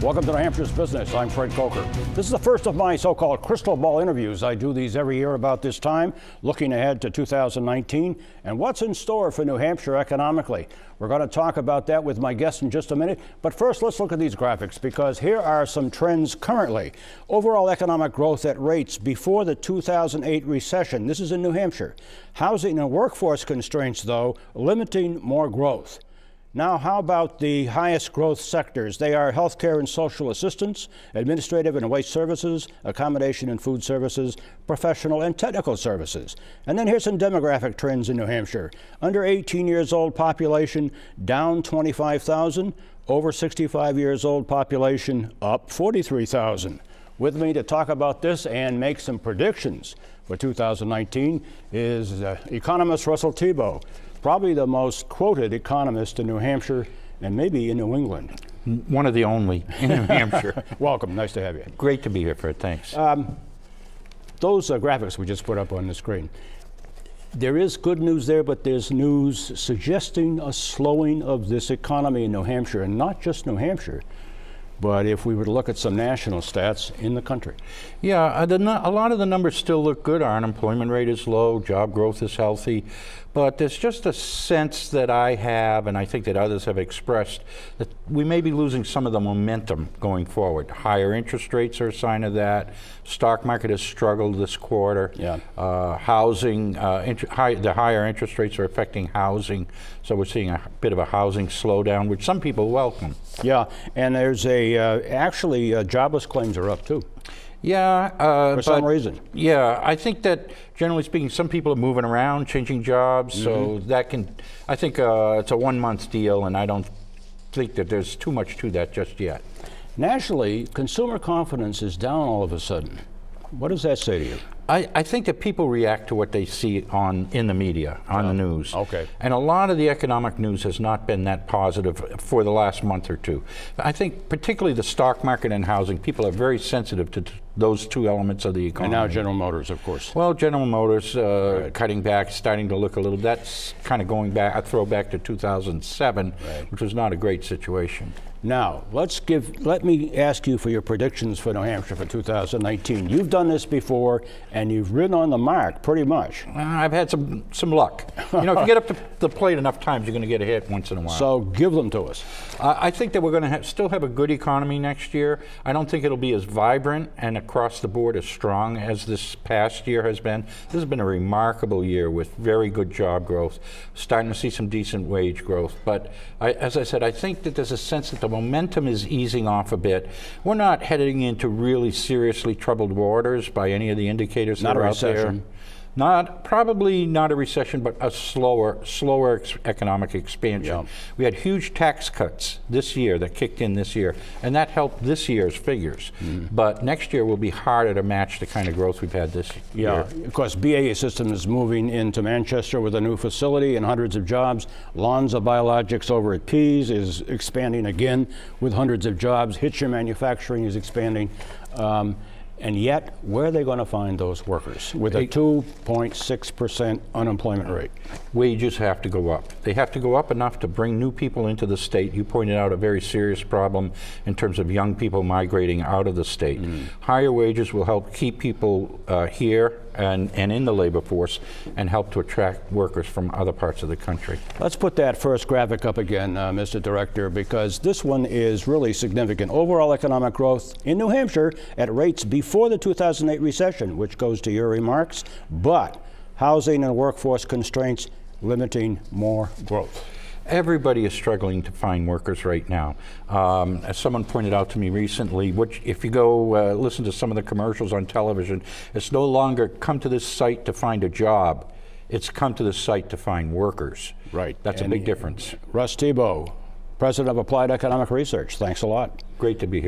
Welcome to New Hampshire's Business. I'm Fred Coker. This is the first of my so-called crystal ball interviews. I do these every year about this time, looking ahead to 2019 and what's in store for New Hampshire economically. We're going to talk about that with my guest in just a minute. But first, let's look at these graphics, because here are some trends currently. Overall economic growth at rates before the 2008 recession. This is in New Hampshire. Housing and workforce constraints, though, limiting more growth. Now, how about the highest growth sectors? They are healthcare and social assistance, administrative and waste services, accommodation and food services, professional and technical services. And then here's some demographic trends in New Hampshire. Under 18 years old population down 25,000, over 65 years old population up 43,000. With me to talk about this and make some predictions for 2019 is economist Russell Thibeault. Probably the most quoted economist in New Hampshire and maybe in New England. One of the only in New Hampshire. Welcome, nice to have you. Great to be here, Fred, thanks. Those graphics we just put up on the screen, there is good news there, but there's news suggesting a slowing of this economy in New Hampshire, and not just New Hampshire, but if we were to look at some national stats in the country. Yeah, a lot of the numbers still look good. Our unemployment rate is low, job growth is healthy, but there's just a sense that I have, and I think that others have expressed, that we may be losing some of the momentum going forward. Higher interest rates are a sign of that. Stock market has struggled this quarter. Yeah. Housing, the higher interest rates are affecting housing, so we're seeing a bit of a housing slowdown, which some people welcome. Yeah, and there's actually jobless claims are up too. Yeah. For some reason. Yeah, I think that generally speaking, some people are moving around, changing jobs, so that can, I think it's a 1 month deal, and I don't think that there's too much to that just yet. Nationally, consumer confidence is down all of a sudden. What does that say to you? I think that people react to what they see in the media, on the news. Okay. And a lot of the economic news has not been that positive for the last month or two. I think particularly the stock market and housing, people are very sensitive to those two elements of the economy. And now General Motors, of course. Well, General Motors cutting back, starting to look a little, that's kind of going back, a throwback to 2007, which was not a great situation. Now, let me ask you for your predictions for New Hampshire for 2019. You've done this before, and you've ridden on the mark pretty much. I've had some luck. You know, if you get up to the plate enough times, you're going to get a hit once in a while. So give them to us. I think that we're going to still have a good economy next year. I don't think it'll be as vibrant and across the board as strong as this past year has been. This has been a remarkable year with very good job growth, starting to see some decent wage growth. But as I said, I think that there's a sense that the momentum is easing off a bit. We're not heading into really seriously troubled waters by any of the indicators that are out there. Probably not a recession, but a slower economic expansion. Yeah. We had huge tax cuts this year that kicked in this year, and that helped this year's figures. But next year will be harder to match the kind of growth we've had this year. Yeah, of course, BAE Systems is moving into Manchester with a new facility and hundreds of jobs. Lonza Biologics over at Pease is expanding again with hundreds of jobs. Hitcher Manufacturing is expanding. And yet, where are they going to find those workers with a 2.6% unemployment rate? Wages have to go up. They have to go up enough to bring new people into the state. You pointed out a very serious problem in terms of young people migrating out of the state. Higher wages will help keep people here and in the labor force, and help to attract workers from other parts of the country. Let's put that first graphic up again, Mr. Director, because this one is really significant. Overall economic growth in New Hampshire at rates before the 2008 recession, which goes to your remarks, but housing and workforce constraints limiting more growth. Everybody is struggling to find workers right now. As someone pointed out to me recently, if you go listen to some of the commercials on television, it's no longer come to this site to find a job. It's come to this site to find workers. Right. That's a big difference. Russ Thibeault, President of Applied Economic Research, thanks a lot. Great to be here.